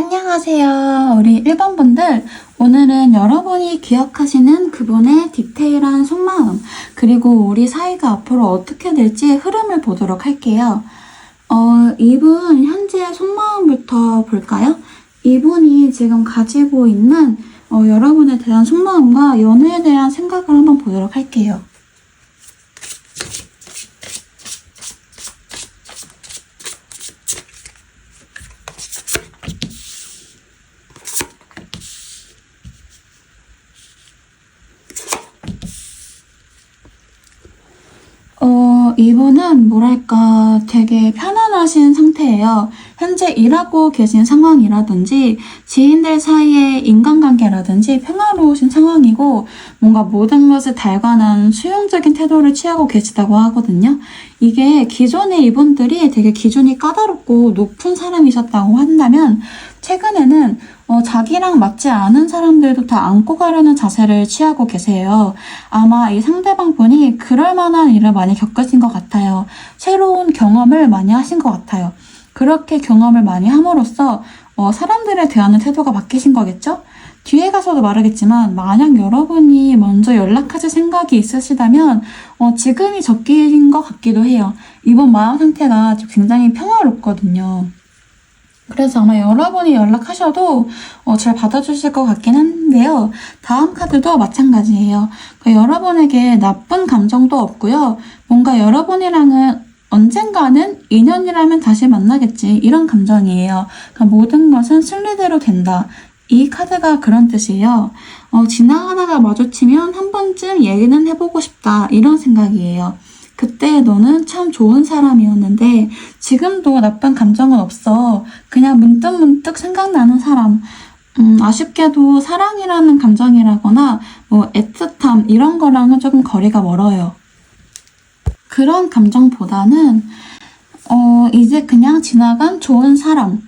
안녕하세요. 우리 1번 분들, 오늘은 여러분이 기억하시는 그분의 디테일한 속마음, 그리고 우리 사이가 앞으로 어떻게 될지 흐름을 보도록 할게요. 이분 현재 속마음부터 볼까요? 이분이 지금 가지고 있는 여러분에 대한 속마음과 연애에 대한 생각을 한번 보도록 할게요. 이분은 뭐랄까 되게 편안하신 상태예요. 현재 일하고 계신 상황이라든지 지인들 사이의 인간관계라든지 평화로우신 상황이고 뭔가 모든 것을 달관한 수용적인 태도를 취하고 계시다고 하거든요. 이게 기존에 이분들이 되게 기준이 까다롭고 높은 사람이셨다고 한다면 최근에는 자기랑 맞지 않은 사람들도 다 안고 가려는 자세를 취하고 계세요. 아마 이 상대방 분이 그럴 만한 일을 많이 겪으신 것 같아요. 새로운 경험을 많이 하신 것 같아요. 그렇게 경험을 많이 함으로써 사람들에 대하는 태도가 바뀌신 거겠죠? 뒤에 가서도 말하겠지만 만약 여러분이 먼저 연락하실 생각이 있으시다면 지금이 적기인 것 같기도 해요. 이번 마음 상태가 굉장히 평화롭거든요. 그래서 아마 여러분이 연락하셔도 잘 받아주실 것 같긴 한데요. 다음 카드도 마찬가지예요. 그러니까 여러분에게 나쁜 감정도 없고요. 뭔가 여러분이랑은 언젠가는 인연이라면 다시 만나겠지, 이런 감정이에요. 그러니까 모든 것은 순리대로 된다. 이 카드가 그런 뜻이에요. 지나가다가 마주치면 한 번쯤 얘기는 해보고 싶다, 이런 생각이에요. 그때 너는 참 좋은 사람이었는데 지금도 나쁜 감정은 없어. 그냥 문득문득 생각나는 사람. 아쉽게도 사랑이라는 감정이라거나 애틋함 이런 거랑은 조금 거리가 멀어요. 그런 감정보다는 이제 그냥 지나간 좋은 사람,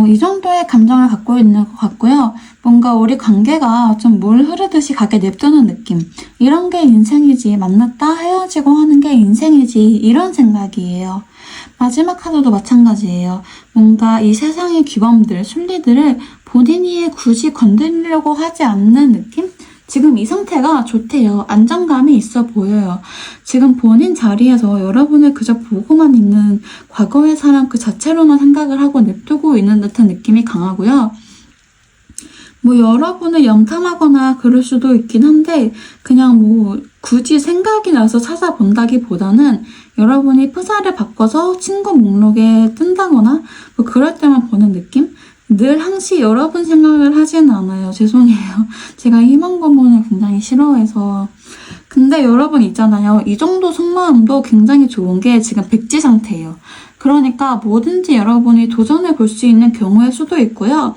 이 정도의 감정을 갖고 있는 것 같고요. 뭔가 우리 관계가 좀 물 흐르듯이 가게 냅두는 느낌. 이런 게 인생이지. 만났다 헤어지고 하는 게 인생이지. 이런 생각이에요. 마지막 카드도 마찬가지예요. 뭔가 이 세상의 규범들, 순리들을 본인이 굳이 건드리려고 하지 않는 느낌? 지금 이 상태가 좋대요. 안정감이 있어 보여요. 지금 본인 자리에서 여러분을 그저 보고만 있는 과거의 사람 그 자체로만 생각을 하고 냅두고 있는 듯한 느낌이 강하고요. 여러분을 염탐하거나 그럴 수도 있긴 한데 그냥 굳이 생각이 나서 찾아본다기보다는 여러분이 프사를 바꿔서 친구 목록에 뜬다거나 그럴 때만 보는 느낌? 늘 항시 여러분 생각을 하지는 않아요. 죄송해요. 제가 희망 고문을 굉장히 싫어해서. 근데 여러분 있잖아요. 이 정도 속마음도 굉장히 좋은 게 지금 백지 상태예요. 그러니까 뭐든지 여러분이 도전해 볼 수 있는 경우일 수도 있고요.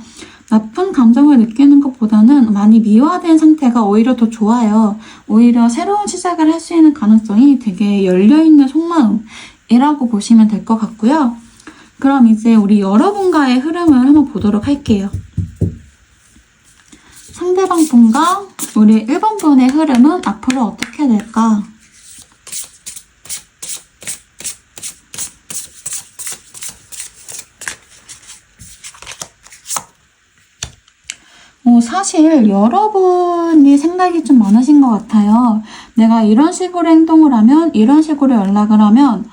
나쁜 감정을 느끼는 것보다는 많이 미화된 상태가 오히려 더 좋아요. 오히려 새로운 시작을 할 수 있는 가능성이 되게 열려있는 속마음이라고 보시면 될 것 같고요. 그럼 이제 우리 여러분과의 흐름을 한번 보도록 할게요. 상대방 분과 우리 1번 분의 흐름은 앞으로 어떻게 될까? 사실 여러분이 생각이 좀 많으신 것 같아요. 내가 이런 식으로 행동을 하면, 이런 식으로 연락을 하면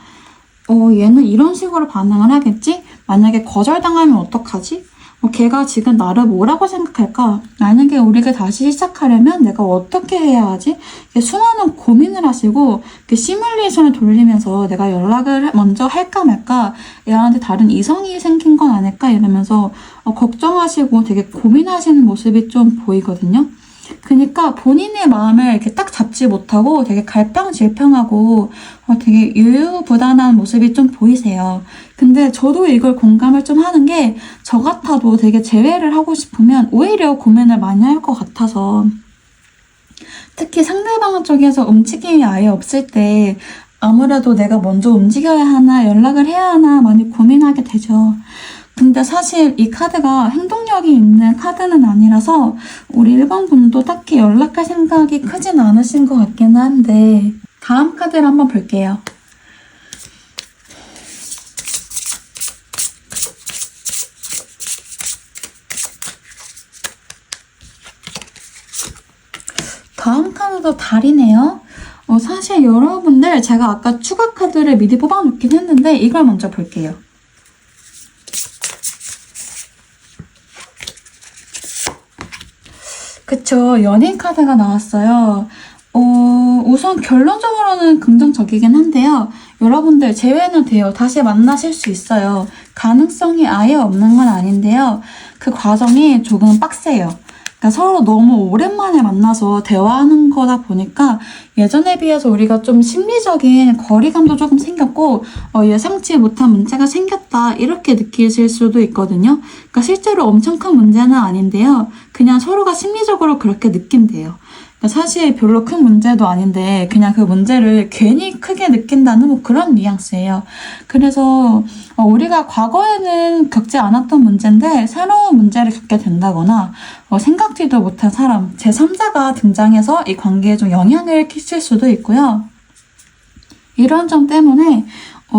얘는 이런 식으로 반응을 하겠지? 만약에 거절당하면 어떡하지? 걔가 지금 나를 뭐라고 생각할까? 만약에 우리가 다시 시작하려면 내가 어떻게 해야 하지? 수많은 고민을 하시고 시뮬레이션을 돌리면서 내가 연락을 먼저 할까 말까, 얘한테 다른 이성이 생긴 건 아닐까 이러면서 걱정하시고 되게 고민하시는 모습이 좀 보이거든요. 그러니까 본인의 마음을 이렇게 딱 잡지 못하고 되게 갈팡질팡하고 되게 유유부단한 모습이 좀 보이세요. 근데 저도 이걸 공감을 좀 하는 게, 저 같아도 되게 재회를 하고 싶으면 오히려 고민을 많이 할 것 같아서, 특히 상대방 쪽에서 움직임이 아예 없을 때 아무래도 내가 먼저 움직여야 하나 연락을 해야 하나 많이 고민하게 되죠. 근데 사실 이 카드가 행동력이 있는 카드는 아니라서 우리 1번 분도 딱히 연락할 생각이 크진 않으신 것 같긴 한데, 다음 카드를 한번 볼게요. 더 달이네요. 사실 여러분들 제가 아까 추가 카드를 미리 뽑아놓긴 했는데 이걸 먼저 볼게요. 그쵸, 연인 카드가 나왔어요. 우선 결론적으로는 긍정적이긴 한데요. 여러분들 재회는 돼요. 다시 만나실 수 있어요. 가능성이 아예 없는 건 아닌데요. 그 과정이 조금 빡세요. 그러니까 서로 너무 오랜만에 만나서 대화하는 거다 보니까 예전에 비해서 우리가 좀 심리적인 거리감도 조금 생겼고 예상치 못한 문제가 생겼다 이렇게 느끼실 수도 있거든요. 그러니까 실제로 엄청 큰 문제는 아닌데요. 그냥 서로가 심리적으로 그렇게 느낀대요. 사실 별로 큰 문제도 아닌데 그냥 그 문제를 괜히 크게 느낀다는 뭐 그런 뉘앙스예요. 그래서 우리가 과거에는 겪지 않았던 문제인데 새로운 문제를 겪게 된다거나 생각지도 못한 사람, 제3자가 등장해서 이 관계에 좀 영향을 끼칠 수도 있고요. 이런 점 때문에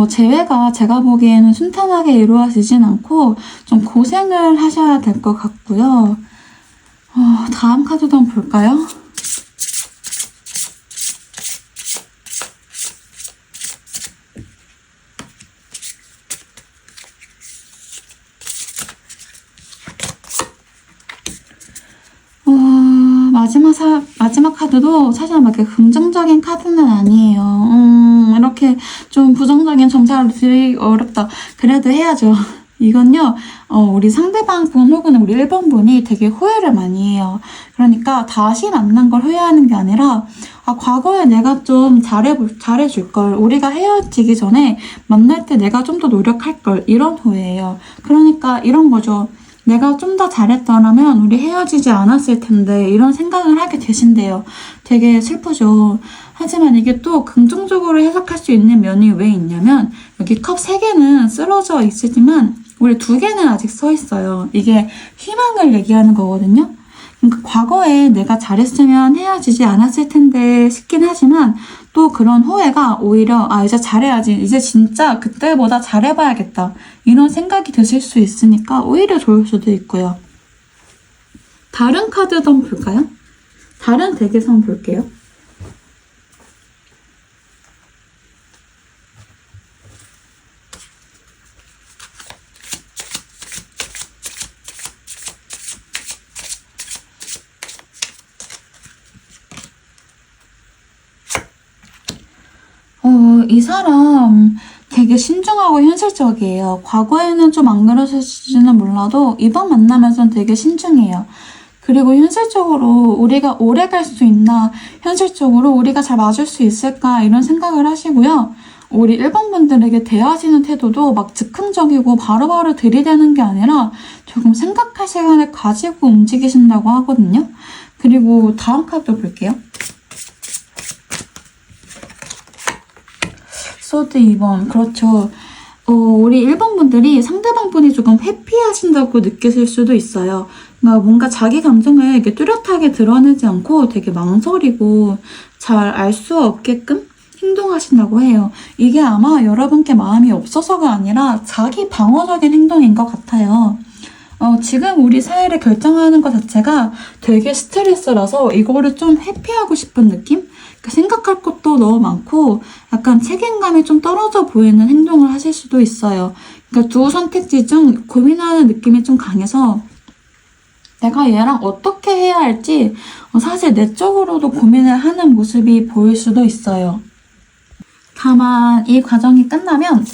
재회가 제가 보기에는 순탄하게 이루어지진 않고 좀 고생을 하셔야 될 것 같고요. 다음 카드도 한번 볼까요? 마지막 카드도 사실 막 이렇게 긍정적인 카드는 아니에요. 이렇게 좀 부정적인 점수를 드리기 어렵다. 그래도 해야죠. 이건요, 우리 상대방 분 혹은 우리 1번 분이 되게 후회를 많이 해요. 그러니까 다시 만난 걸 후회하는 게 아니라, 과거에 내가 좀 잘해줄 걸, 우리가 헤어지기 전에 만날 때 내가 좀 더 노력할 걸, 이런 후회예요. 그러니까 이런 거죠. 내가 좀 더 잘했더라면 우리 헤어지지 않았을 텐데 이런 생각을 하게 되신대요. 되게 슬프죠. 하지만 이게 또 긍정적으로 해석할 수 있는 면이 왜 있냐면 여기 컵 3개는 쓰러져 있지만 우리 2개는 아직 서 있어요. 이게 희망을 얘기하는 거거든요. 그러니까 과거에 내가 잘했으면 헤어지지 않았을 텐데 싶긴 하지만 또 그런 후회가 오히려 이제 잘해야지, 이제 진짜 그때보다 잘해봐야겠다 이런 생각이 드실 수 있으니까 오히려 좋을 수도 있고요. 다른 카드도 한번 볼까요? 다른 덱에서 한번 볼게요. 이 사람 되게 신중하고 현실적이에요. 과거에는 좀 안 그러실지는 몰라도 이번 만남에서는 되게 신중해요. 그리고 현실적으로 우리가 오래 갈 수 있나, 현실적으로 우리가 잘 맞을 수 있을까 이런 생각을 하시고요. 우리 1번 분들에게 대하시는 태도도 막 즉흥적이고 바로바로 들이대는 게 아니라 조금 생각할 시간을 가지고 움직이신다고 하거든요. 그리고 다음 카드 볼게요. 소드 2번. 그렇죠. 우리 1번 분들이 상대방 분이 조금 회피하신다고 느끼실 수도 있어요. 그러니까 뭔가 자기 감정을 이렇게 뚜렷하게 드러내지 않고 되게 망설이고 잘 알 수 없게끔 행동하신다고 해요. 이게 아마 여러분께 마음이 없어서가 아니라 자기 방어적인 행동인 것 같아요. 지금 우리 사이를 결정하는 것 자체가 되게 스트레스라서 이거를 좀 회피하고 싶은 느낌? 생각할 것도 너무 많고 약간 책임감이 좀 떨어져 보이는 행동을 하실 수도 있어요. 그러니까 두 선택지 중 고민하는 느낌이 좀 강해서 내가 얘랑 어떻게 해야 할지 사실 내적으로도 고민을 하는 모습이 보일 수도 있어요. 다만 이 과정이 끝나면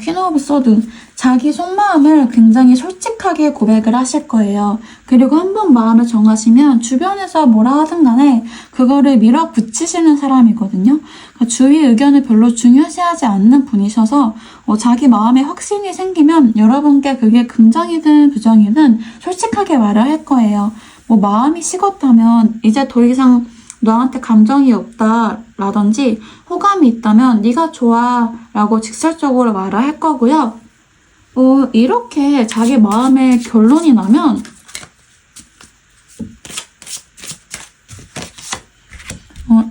퀸 오브 소드, 자기 속마음을 굉장히 솔직하게 고백을 하실 거예요. 그리고 한번 마음을 정하시면 주변에서 뭐라 하든 간에 그거를 밀어붙이시는 사람이거든요. 그러니까 주위 의견을 별로 중요시하지 않는 분이셔서 자기 마음에 확신이 생기면 여러분께 그게 긍정이든 부정이든 솔직하게 말을 할 거예요. 마음이 식었다면 이제 더 이상 너한테 감정이 없다 라든지 호감이 있다면 네가 좋아 라고 직설적으로 말을 할 거고요. 이렇게 자기 마음의 결론이 나면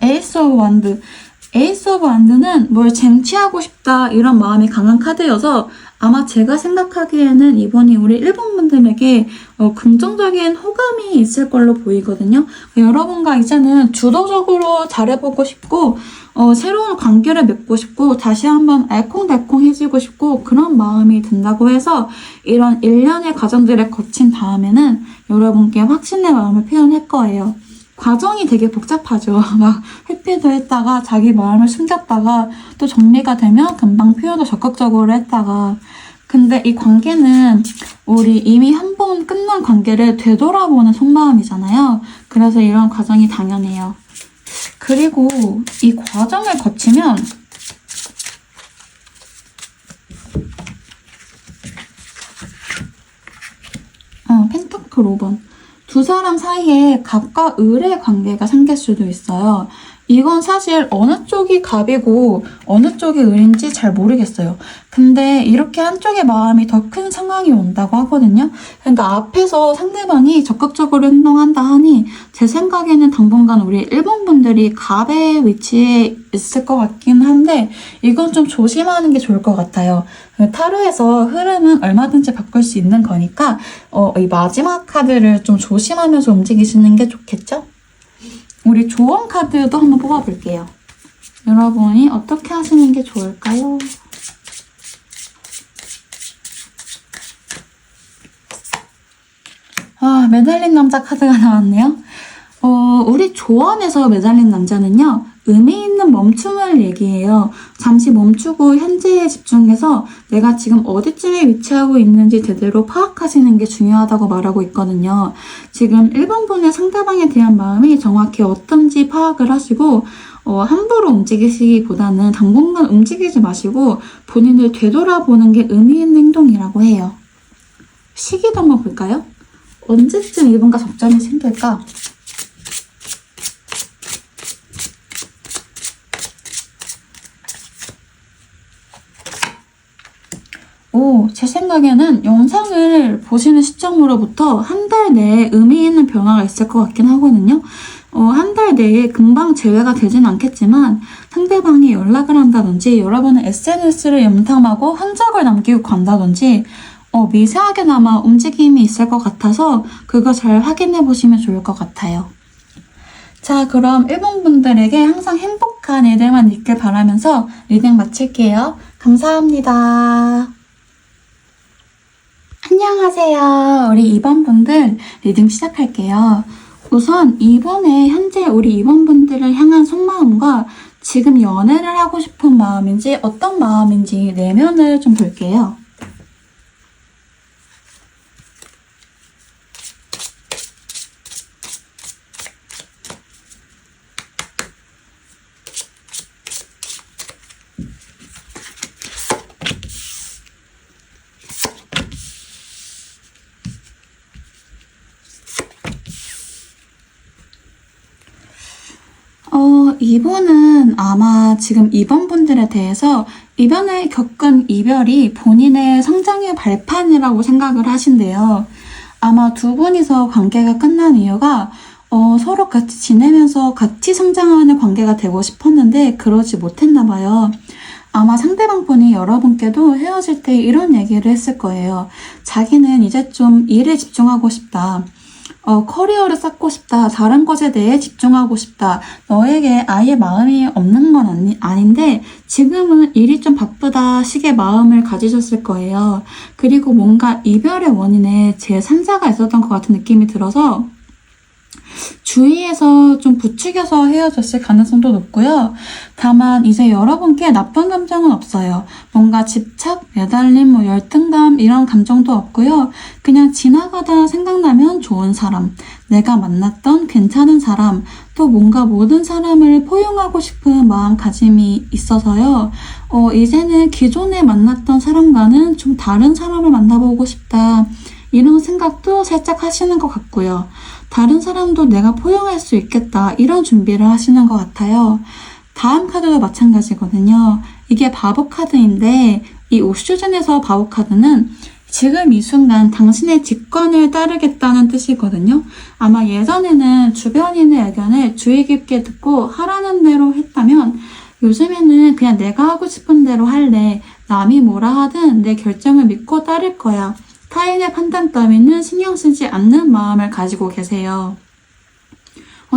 에이스 오브 완드. 에이스 오브 완드는 뭘 쟁취하고 싶다 이런 마음이 강한 카드여서 아마 제가 생각하기에는 이분이 우리 일본 분들에게 긍정적인 호감이 있을 걸로 보이거든요. 여러분과 이제는 주도적으로 잘해보고 싶고 새로운 관계를 맺고 싶고 다시 한번 알콩달콩해지고 싶고 그런 마음이 든다고 해서 이런 일련의 과정들을 거친 다음에는 여러분께 확신의 마음을 표현할 거예요. 과정이 되게 복잡하죠. 막 회피도 했다가 자기 마음을 숨겼다가 또 정리가 되면 금방 표현을 적극적으로 했다가 근데 이 관계는 우리 이미 한 번 끝난 관계를 되돌아보는 속마음이잖아요. 그래서 이런 과정이 당연해요. 그리고 이 과정을 거치면 펜타클 5번 두 사람 사이에 갑과 을의 관계가 생길 수도 있어요. 이건 사실 어느 쪽이 갑이고 어느 쪽이 을인지 잘 모르겠어요. 근데 이렇게 한쪽의 마음이 더 큰 상황이 온다고 하거든요. 그러니까 앞에서 상대방이 적극적으로 행동한다 하니 제 생각에는 당분간 우리 일본 분들이 갑의 위치에 있을 것 같긴 한데 이건 좀 조심하는 게 좋을 것 같아요. 타로에서 흐름은 얼마든지 바꿀 수 있는 거니까 이 마지막 카드를 좀 조심하면서 움직이시는 게 좋겠죠? 우리 조언 카드도 한번 뽑아볼게요. 여러분이 어떻게 하시는 게 좋을까요? 매달린 남자 카드가 나왔네요. 우리 조언에서 매달린 남자는요. 의미 있는 멈춤을 얘기해요. 잠시 멈추고 현재에 집중해서 내가 지금 어디쯤에 위치하고 있는지 제대로 파악하시는 게 중요하다고 말하고 있거든요. 지금 1번분의 상대방에 대한 마음이 정확히 어떤지 파악을 하시고 함부로 움직이시기보다는 당분간 움직이지 마시고 본인을 되돌아보는 게 의미 있는 행동이라고 해요. 시기도 한번 볼까요? 언제쯤 이분과 접점이 생길까? 제 생각에는 영상을 보시는 시점으로부터 한 달 내에 의미 있는 변화가 있을 것 같긴 하거든요. 한 달 내에 금방 제외가 되진 않겠지만 상대방이 연락을 한다든지 여러분은 SNS를 염탐하고 흔적을 남기고 간다든지 미세하게나마 움직임이 있을 것 같아서 그거 잘 확인해 보시면 좋을 것 같아요. 자, 그럼 일본 분들에게 항상 행복한 일들만 있길 바라면서 리딩 마칠게요. 감사합니다. 안녕하세요. 우리 2번 분들 리딩 시작할게요. 우선 이번에 현재 우리 2번 분들을 향한 속마음과 지금 연애를 하고 싶은 마음인지 어떤 마음인지 내면을 좀 볼게요. 이분은 아마 지금 2번 분들에 대해서 이번에 겪은 이별이 본인의 성장의 발판이라고 생각을 하신대요. 아마 두 분이서 관계가 끝난 이유가 서로 같이 지내면서 같이 성장하는 관계가 되고 싶었는데 그러지 못했나 봐요. 아마 상대방 분이 여러분께도 헤어질 때 이런 얘기를 했을 거예요. 자기는 이제 좀 일에 집중하고 싶다. 커리어를 쌓고 싶다. 다른 것에 대해 집중하고 싶다. 너에게 아예 마음이 없는 건 아닌데 지금은 일이 좀 바쁘다 식의 마음을 가지셨을 거예요. 그리고 뭔가 이별의 원인에 제3자가 있었던 것 같은 느낌이 들어서 주위에서 좀 부추겨서 헤어졌을 가능성도 높고요. 다만 이제 여러분께 나쁜 감정은 없어요. 뭔가 집착, 매달림, 열등감 이런 감정도 없고요. 그냥 지나가다 생각나면 좋은 사람, 내가 만났던 괜찮은 사람, 또 뭔가 모든 사람을 포용하고 싶은 마음가짐이 있어서요. 이제는 기존에 만났던 사람과는 좀 다른 사람을 만나보고 싶다. 이런 생각도 살짝 하시는 것 같고요. 다른 사람도 내가 포용할 수 있겠다 이런 준비를 하시는 것 같아요. 다음 카드도 마찬가지거든요. 이게 바보 카드인데 이 오슈즌에서 바보 카드는 지금 이 순간 당신의 직관을 따르겠다는 뜻이거든요. 아마 예전에는 주변인의 의견을 주의 깊게 듣고 하라는 대로 했다면 요즘에는 그냥 내가 하고 싶은 대로 할래. 남이 뭐라 하든 내 결정을 믿고 따를 거야. 타인의 판단 따위는 신경 쓰지 않는 마음을 가지고 계세요.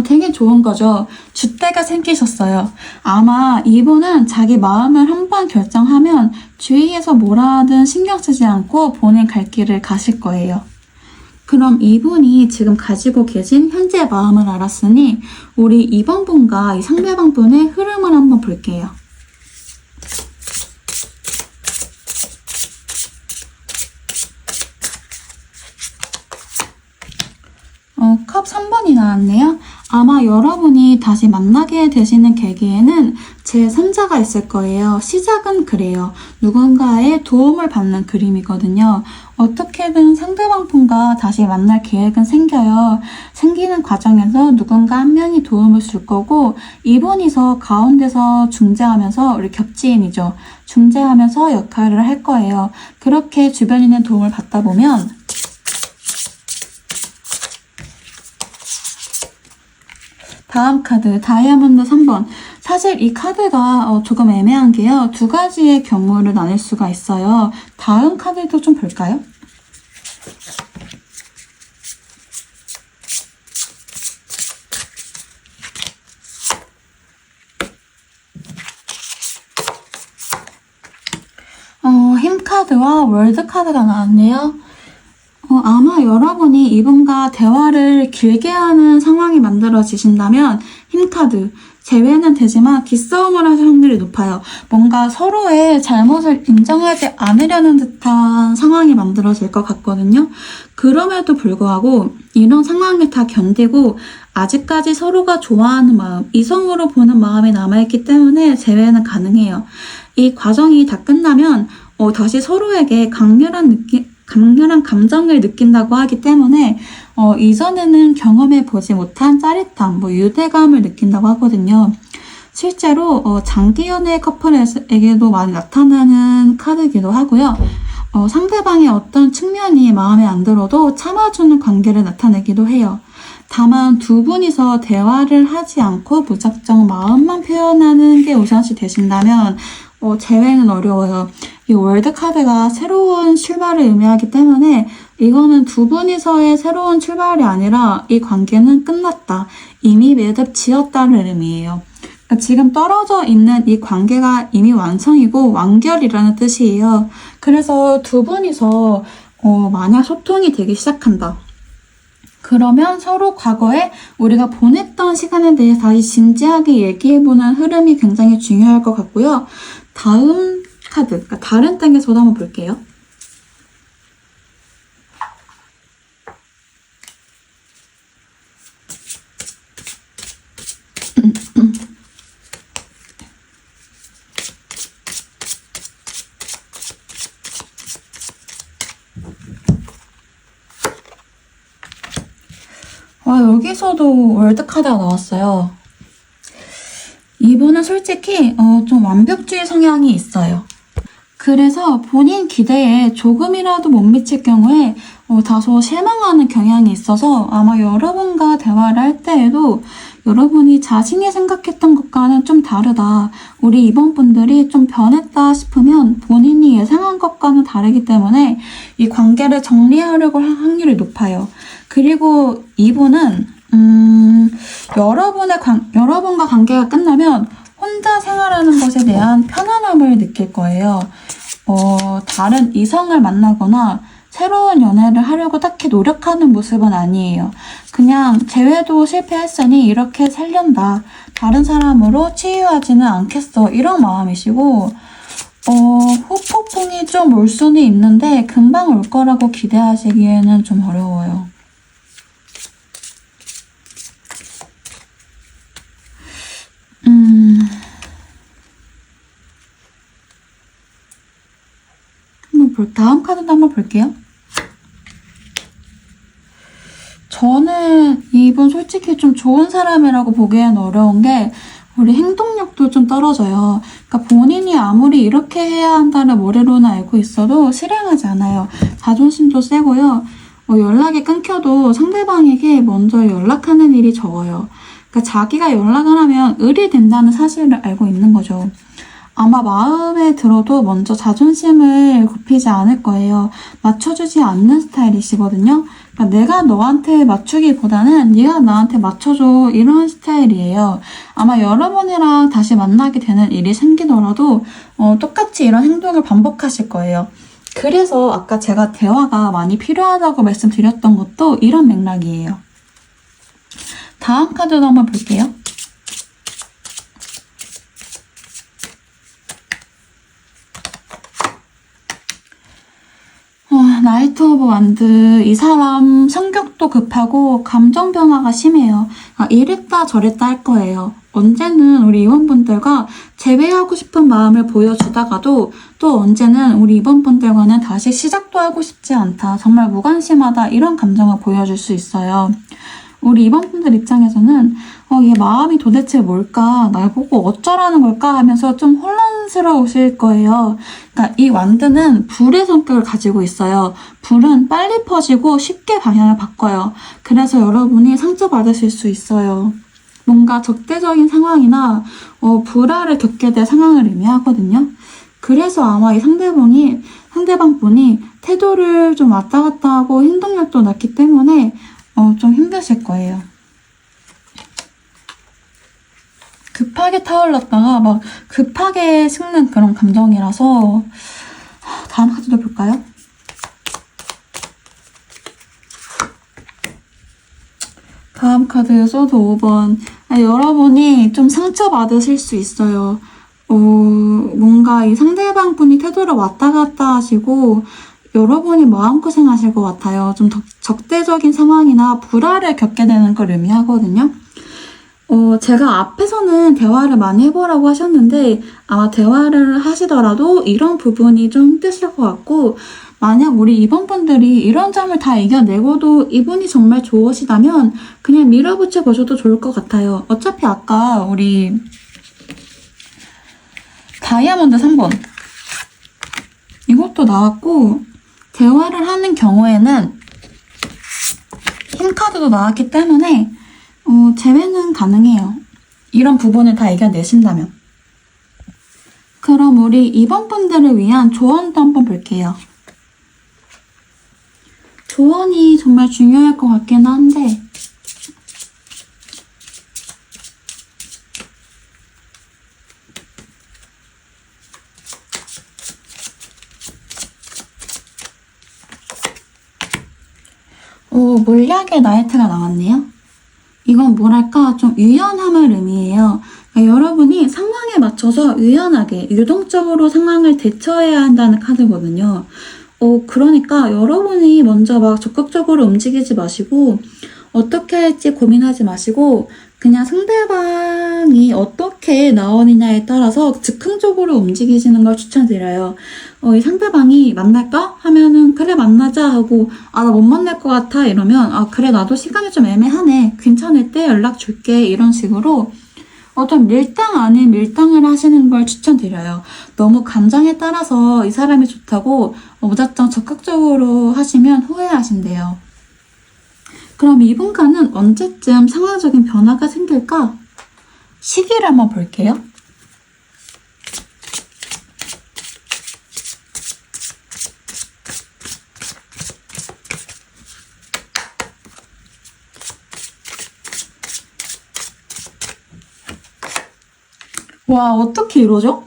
되게 좋은 거죠. 줏대가 생기셨어요. 아마 이분은 자기 마음을 한번 결정하면 주위에서 뭐라 하든 신경 쓰지 않고 본인 갈 길을 가실 거예요. 그럼 이분이 지금 가지고 계신 현재 마음을 알았으니 우리 이번 분과 이 상대방 분의 흐름을 한번 볼게요. 컵 3번이 나왔네요. 아마 여러분이 다시 만나게 되시는 계기에는 제3자가 있을 거예요. 시작은 그래요. 누군가의 도움을 받는 그림이거든요. 어떻게든 상대방 분과 다시 만날 계획은 생겨요. 생기는 과정에서 누군가 한 명이 도움을 줄 거고 이분이서 가운데서 중재하면서 우리 겹지인이죠. 중재하면서 역할을 할 거예요. 그렇게 주변인의 도움을 받다 보면 다음 카드 다이아몬드 3번. 사실 이 카드가 조금 애매한 게요. 두 가지의 경우를 나눌 수가 있어요. 다음 카드도 좀 볼까요? 힘 카드와 월드 카드가 나왔네요. 아마 여러분이 이분과 대화를 길게 하는 상황이 만들어지신다면 힘카드, 제외는 되지만 기싸움을 하실 확률이 높아요. 뭔가 서로의 잘못을 인정하지 않으려는 듯한 상황이 만들어질 것 같거든요. 그럼에도 불구하고 이런 상황을 다 견디고 아직까지 서로가 좋아하는 마음, 이성으로 보는 마음이 남아있기 때문에 재회는 가능해요. 이 과정이 다 끝나면 다시 서로에게 강렬한 감정을 느낀다고 하기 때문에 이전에는 경험해보지 못한 짜릿함, 유대감을 느낀다고 하거든요. 실제로 장기 연애 커플에게도 많이 나타나는 카드이기도 하고요. 상대방의 어떤 측면이 마음에 안 들어도 참아주는 관계를 나타내기도 해요. 다만 두 분이서 대화를 하지 않고 무작정 마음만 표현하는 게 우선시 되신다면 재회는 어려워요. 이 월드 카드가 새로운 출발을 의미하기 때문에 이거는 두 분이서의 새로운 출발이 아니라 이 관계는 끝났다. 이미 매듭 지었다는 의미예요. 그러니까 지금 떨어져 있는 이 관계가 이미 완성이고 완결이라는 뜻이에요. 그래서 두 분이서 만약 소통이 되기 시작한다. 그러면 서로 과거에 우리가 보냈던 시간에 대해 다시 진지하게 얘기해보는 흐름이 굉장히 중요할 것 같고요. 다음 카드, 그러니까 다른 땅에서도 한번 볼게요. 여기서도 월드카드가 나왔어요. 이분은 솔직히 좀 완벽주의 성향이 있어요. 그래서 본인 기대에 조금이라도 못 미칠 경우에 다소 실망하는 경향이 있어서 아마 여러분과 대화를 할 때에도 여러분이 자신이 생각했던 것과는 좀 다르다. 우리 이번 분들이 좀 변했다 싶으면 본인이 예상한 것과는 다르기 때문에 이 관계를 정리하려고 할 확률이 높아요. 그리고 이분은 여러분과 관계가 끝나면 혼자 생활하는 것에 대한 편안함을 느낄 거예요. 다른 이성을 만나거나 새로운 연애를 하려고 딱히 노력하는 모습은 아니에요. 그냥 재회도 실패했으니 이렇게 살련다. 다른 사람으로 치유하지는 않겠어. 이런 마음이시고 후폭풍이 좀 올 수는 있는데 금방 올 거라고 기대하시기에는 좀 어려워요. 다음 카드도 한번 볼게요. 저는 이분 솔직히 좀 좋은 사람이라고 보기엔 어려운 게 우리 행동력도 좀 떨어져요. 그러니까 본인이 아무리 이렇게 해야 한다는 머리로는 알고 있어도 실행하지 않아요. 자존심도 세고요. 연락이 끊겨도 상대방에게 먼저 연락하는 일이 적어요. 그러니까 자기가 연락을 하면 을이 된다는 사실을 알고 있는 거죠. 아마 마음에 들어도 먼저 자존심을 굽히지 않을 거예요. 맞춰주지 않는 스타일이시거든요. 그러니까 내가 너한테 맞추기보다는 네가 나한테 맞춰줘 이런 스타일이에요. 아마 여러분이랑 다시 만나게 되는 일이 생기더라도 똑같이 이런 행동을 반복하실 거예요. 그래서 아까 제가 대화가 많이 필요하다고 말씀드렸던 것도 이런 맥락이에요. 다음 카드도 한번 볼게요. 나이트 오브 완드. 이 사람 성격도 급하고 감정 변화가 심해요. 이랬다 저랬다 할 거예요. 언제는 우리 임원분들과 재회하고 싶은 마음을 보여주다가도 또 언제는 우리 임원분들과는 다시 시작도 하고 싶지 않다. 정말 무관심하다. 이런 감정을 보여줄 수 있어요. 우리 임원분들 입장에서는 얘 마음이 도대체 뭘까? 날 보고 어쩌라는 걸까? 하면서 좀 혼란스러우실 거예요. 그러니까 이 완드는 불의 성격을 가지고 있어요. 불은 빨리 퍼지고 쉽게 방향을 바꿔요. 그래서 여러분이 상처받으실 수 있어요. 뭔가 적대적인 상황이나 불화를 겪게 될 상황을 의미하거든요. 그래서 아마 이 상대방분이 태도를 좀 왔다 갔다 하고 행동력도 낮기 때문에 좀 힘드실 거예요. 급하게 타올랐다가 막 급하게 식는 그런 감정이라서. 다음 카드도 볼까요? 다음 카드 소드 5번. 여러분이 좀 상처받으실 수 있어요. 뭔가 이 상대방 분이 태도를 왔다 갔다 하시고 여러분이 마음고생 하실 것 같아요. 좀 적대적인 상황이나 불화를 겪게 되는 걸 의미하거든요. 제가 앞에서는 대화를 많이 해보라고 하셨는데 아마 대화를 하시더라도 이런 부분이 좀 힘드실 것 같고, 만약 우리 이번분들이 이런 점을 다 이겨내고도 이분이 정말 좋으시다면 그냥 밀어붙여 보셔도 좋을 것 같아요. 어차피 아까 우리 다이아몬드 3번 이것도 나왔고, 대화를 하는 경우에는 흰 카드도 나왔기 때문에 재회는 가능해요. 이런 부분을 다 이겨내신다면. 그럼 우리 이번 분들을 위한 조언도 한번 볼게요. 조언이 정말 중요할 것 같긴 한데 물약의 나이트가 나왔네요. 이건 뭐랄까 좀 유연함을 의미해요. 그러니까 여러분이 상황에 맞춰서 유연하게 유동적으로 상황을 대처해야 한다는 카드거든요. 그러니까 여러분이 먼저 막 적극적으로 움직이지 마시고 어떻게 할지 고민하지 마시고 그냥 상대방이 어떻게 나오느냐에 따라서 즉흥적으로 움직이시는 걸 추천드려요. 이 상대방이 만날까? 하면은 그래 만나자 하고 나 못 만날 것 같아 이러면 그래 나도 시간이 좀 애매하네 괜찮을 때 연락 줄게 이런 식으로 좀 밀당 아닌 밀당을 하시는 걸 추천드려요. 너무 감정에 따라서 이 사람이 좋다고 무작정 적극적으로 하시면 후회하신대요. 그럼 이분과는 언제쯤 상황적인 변화가 생길까? 시기를 한번 볼게요. 와, 어떻게 이러죠?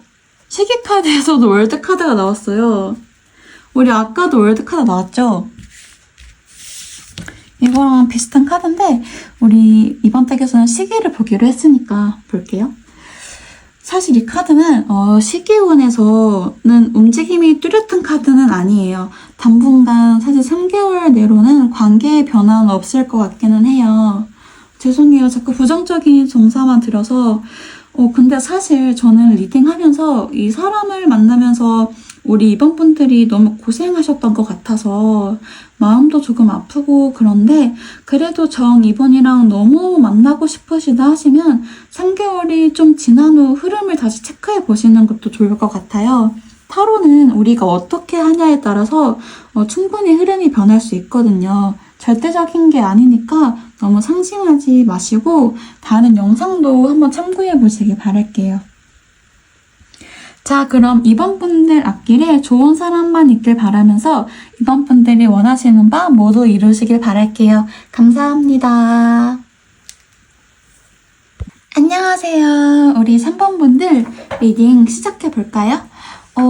시기 카드에서도 월드 카드가 나왔어요. 우리 아까도 월드 카드 나왔죠? 이거랑 비슷한 카드인데 우리 이번 덱에서는 시기를 보기로 했으니까 볼게요. 사실 이 카드는 시기운에서는 움직임이 뚜렷한 카드는 아니에요. 당분간 사실 3개월 내로는 관계의 변화는 없을 것 같기는 해요. 죄송해요. 자꾸 부정적인 정사만 드려서 근데 사실 저는 리딩하면서 이 사람을 만나면서 우리 이번 분들이 너무 고생하셨던 것 같아서 마음도 조금 아프고 그런데 그래도 정 이번이랑 너무 만나고 싶으시다 하시면 3개월이 좀 지난 후 흐름을 다시 체크해 보시는 것도 좋을 것 같아요. 타로는 우리가 어떻게 하냐에 따라서 충분히 흐름이 변할 수 있거든요. 절대적인 게 아니니까 너무 상심하지 마시고 다른 영상도 한번 참고해 보시길 바랄게요. 자, 그럼 이번 분들 앞길에 좋은 사람만 있길 바라면서 이번 분들이 원하시는 바 모두 이루시길 바랄게요. 감사합니다. 안녕하세요. 우리 3번 분들 리딩 시작해 볼까요?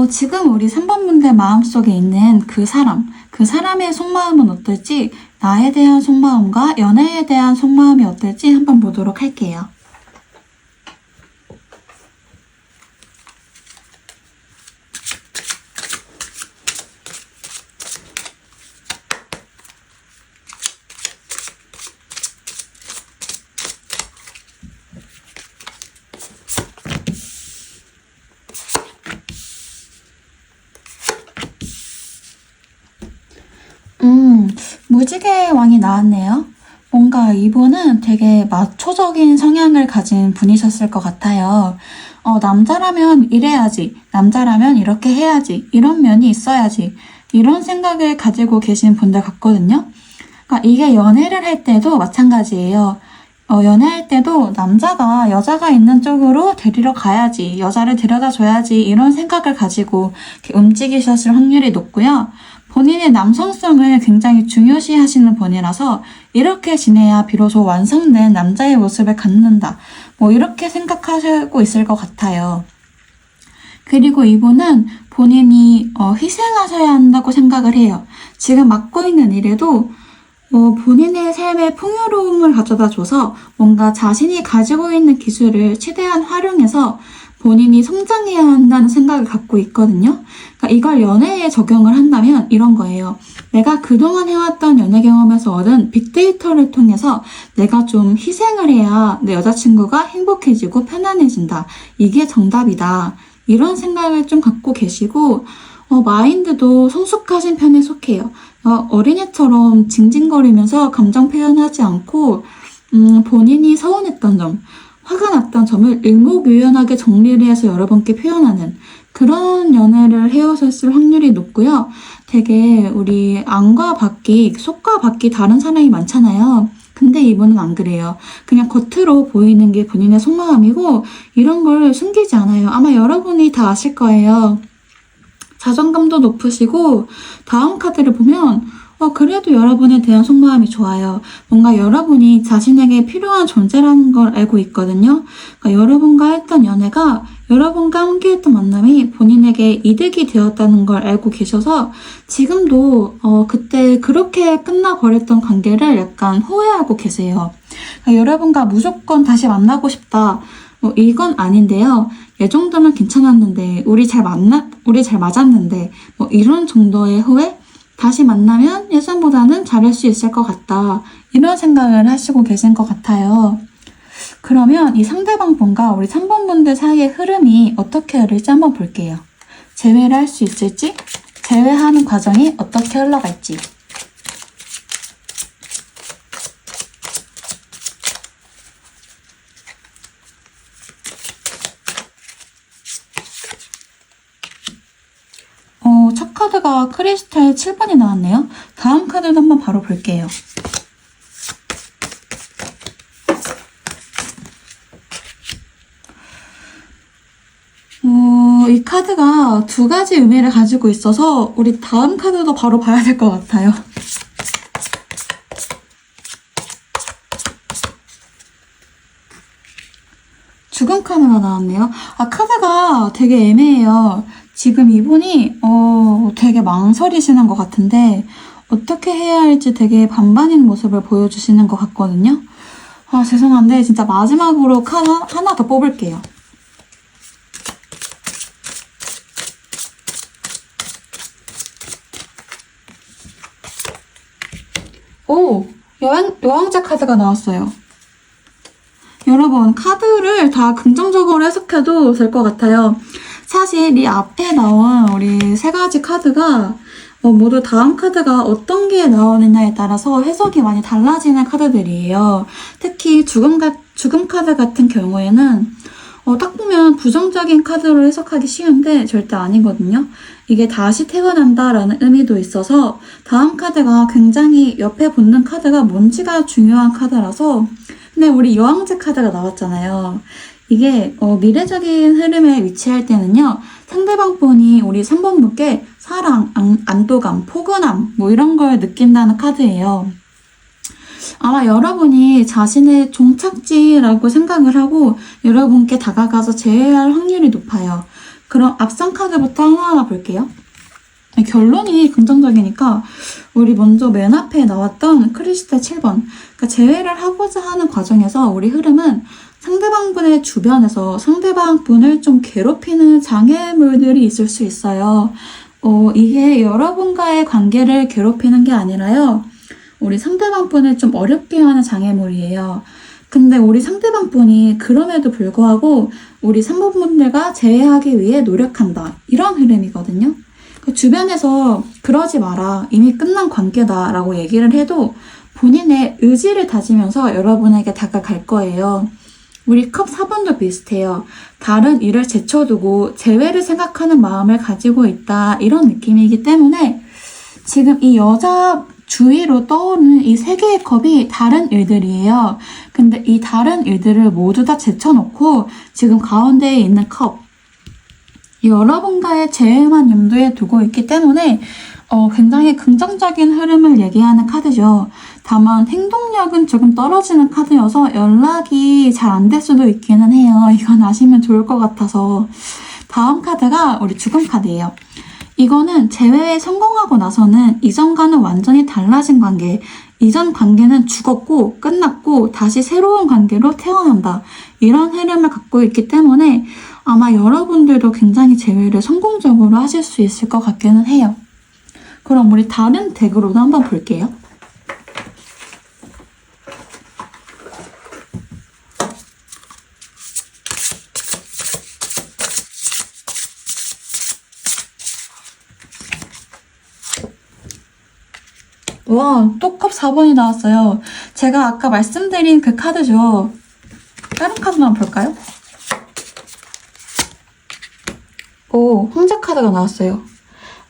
지금 우리 3번 분들 마음속에 있는 그 사람의 속마음은 어떨지, 나에 대한 속마음과 연애에 대한 속마음이 어떨지 한번 보도록 할게요. 무지개의 왕이 나왔네요. 뭔가 이분은 되게 마초적인 성향을 가진 분이셨을 것 같아요. 남자라면 이래야지, 남자라면 이렇게 해야지, 이런 면이 있어야지, 이런 생각을 가지고 계신 분들 같거든요. 그러니까 이게 연애를 할 때도 마찬가지예요. 연애할 때도 남자가 여자가 있는 쪽으로 데리러 가야지, 여자를 데려다 줘야지, 이런 생각을 가지고 이렇게 움직이셨을 확률이 높고요. 본인의 남성성을 굉장히 중요시 하시는 분이라서 이렇게 지내야 비로소 완성된 남자의 모습을 갖는다. 이렇게 생각하고 있을 것 같아요. 그리고 이분은 본인이 희생하셔야 한다고 생각을 해요. 지금 맡고 있는 일에도 본인의 삶의 풍요로움을 가져다 줘서 뭔가 자신이 가지고 있는 기술을 최대한 활용해서 본인이 성장해야 한다는 생각을 갖고 있거든요. 그러니까 이걸 연애에 적용을 한다면 이런 거예요. 내가 그동안 해왔던 연애 경험에서 얻은 빅데이터를 통해서 내가 좀 희생을 해야 내 여자친구가 행복해지고 편안해진다. 이게 정답이다. 이런 생각을 좀 갖고 계시고 마인드도 성숙하신 편에 속해요. 어린애처럼 징징거리면서 감정 표현하지 않고 본인이 서운했던 점, 화가 났던 점을 일목요연하게 정리를 해서 여러분께 표현하는 그런 연애를 해오셨을 확률이 높고요. 되게 우리 안과 밖이, 속과 밖이 다른 사람이 많잖아요. 근데 이분은 안 그래요. 그냥 겉으로 보이는 게 본인의 속마음이고 이런 걸 숨기지 않아요. 아마 여러분이 다 아실 거예요. 자존감도 높으시고 다음 카드를 보면 그래도 여러분에 대한 속마음이 좋아요. 뭔가 여러분이 자신에게 필요한 존재라는 걸 알고 있거든요. 그러니까 여러분과 했던 연애가, 여러분과 함께했던 만남이 본인에게 이득이 되었다는 걸 알고 계셔서 지금도 그때 그렇게 끝나버렸던 관계를 약간 후회하고 계세요. 그러니까 여러분과 무조건 다시 만나고 싶다. 이건 아닌데요. 이 정도면 괜찮았는데, 우리 잘 맞았는데, 이런 정도의 후회? 다시 만나면 예전보다는 잘할 수 있을 것 같다. 이런 생각을 하시고 계신 것 같아요. 그러면 이 상대방 분과 우리 3번 분들 사이의 흐름이 어떻게 흐를지 한번 볼게요. 재회를 할 수 있을지, 재회하는 과정이 어떻게 흘러갈지. 첫 카드가 크리스탈 7번이 나왔네요. 다음 카드도 한번 바로 볼게요. 이 카드가 두 가지 의미를 가지고 있어서 우리 다음 카드도 바로 봐야 될 것 같아요. 죽음 카드가 나왔네요. 카드가 되게 애매해요. 지금 이분이 되게 망설이시는 것 같은데 어떻게 해야 할지 되게 반반인 모습을 보여주시는 것 같거든요. 죄송한데 진짜 마지막으로 카드 하나 더 뽑을게요. 오! 여왕자 카드가 나왔어요. 여러분, 카드를 다 긍정적으로 해석해도 될 것 같아요. 사실 이 앞에 나온 우리 세 가지 카드가 모두 다음 카드가 어떤 게 나오느냐에 따라서 해석이 많이 달라지는 카드들이에요. 특히 죽음 카드 같은 경우에는 딱 보면 부정적인 카드로 해석하기 쉬운데 절대 아니거든요. 이게 다시 태어난다라는 의미도 있어서 다음 카드가 굉장히 옆에 붙는 카드가 뭔지가 중요한 카드라서. 근데 우리 여왕제 카드가 나왔잖아요. 이게 미래적인 흐름에 위치할 때는요. 상대방 분이 우리 3번 분께 사랑, 안도감, 포근함 뭐 이런 걸 느낀다는 카드예요. 아마 여러분이 자신의 종착지라고 생각을 하고 여러분께 다가가서 제외할 확률이 높아요. 그럼 앞선 카드부터 하나하나 볼게요. 결론이 긍정적이니까 우리 먼저 맨 앞에 나왔던 크리스탈 7번, 그러니까 재회를 하고자 하는 과정에서 우리 흐름은 상대방 분의 주변에서 상대방 분을 좀 괴롭히는 장애물들이 있을 수 있어요. 이게 여러분과의 관계를 괴롭히는 게 아니라요. 우리 상대방 분을 좀 어렵게 하는 장애물이에요. 근데 우리 상대방 분이 그럼에도 불구하고 우리 3번 분들과 재회하기 위해 노력한다. 이런 흐름이거든요. 주변에서 그러지 마라. 이미 끝난 관계다. 라고 얘기를 해도 본인의 의지를 다지면서 여러분에게 다가갈 거예요. 우리 컵 4번도 비슷해요. 다른 일을 제쳐두고 재회를 생각하는 마음을 가지고 있다. 이런 느낌이기 때문에 지금 이 여자 주위로 떠오르는 이 세 개의 컵이 다른 일들이에요. 근데 이 다른 일들을 모두 다 제쳐놓고 지금 가운데에 있는 컵, 여러분과의 재회만 염두에 두고 있기 때문에 굉장히 긍정적인 흐름을 얘기하는 카드죠. 다만 행동력은 조금 떨어지는 카드여서 연락이 잘 안 될 수도 있기는 해요. 이건 아시면 좋을 것 같아서. 다음 카드가 우리 죽음 카드예요. 이거는 재회에 성공하고 나서는 이전과는 완전히 달라진 관계, 이전 관계는 죽었고 끝났고 다시 새로운 관계로 태어난다. 이런 흐름을 갖고 있기 때문에 아마 여러분들도 굉장히 재회를 성공적으로 하실 수 있을 것 같기는 해요. 그럼 우리 다른 덱으로도 한번 볼게요. 와, 또 컵 4번이 나왔어요. 제가 아까 말씀드린 그 카드죠. 다른 카드만 볼까요? 오, 황제 카드가 나왔어요.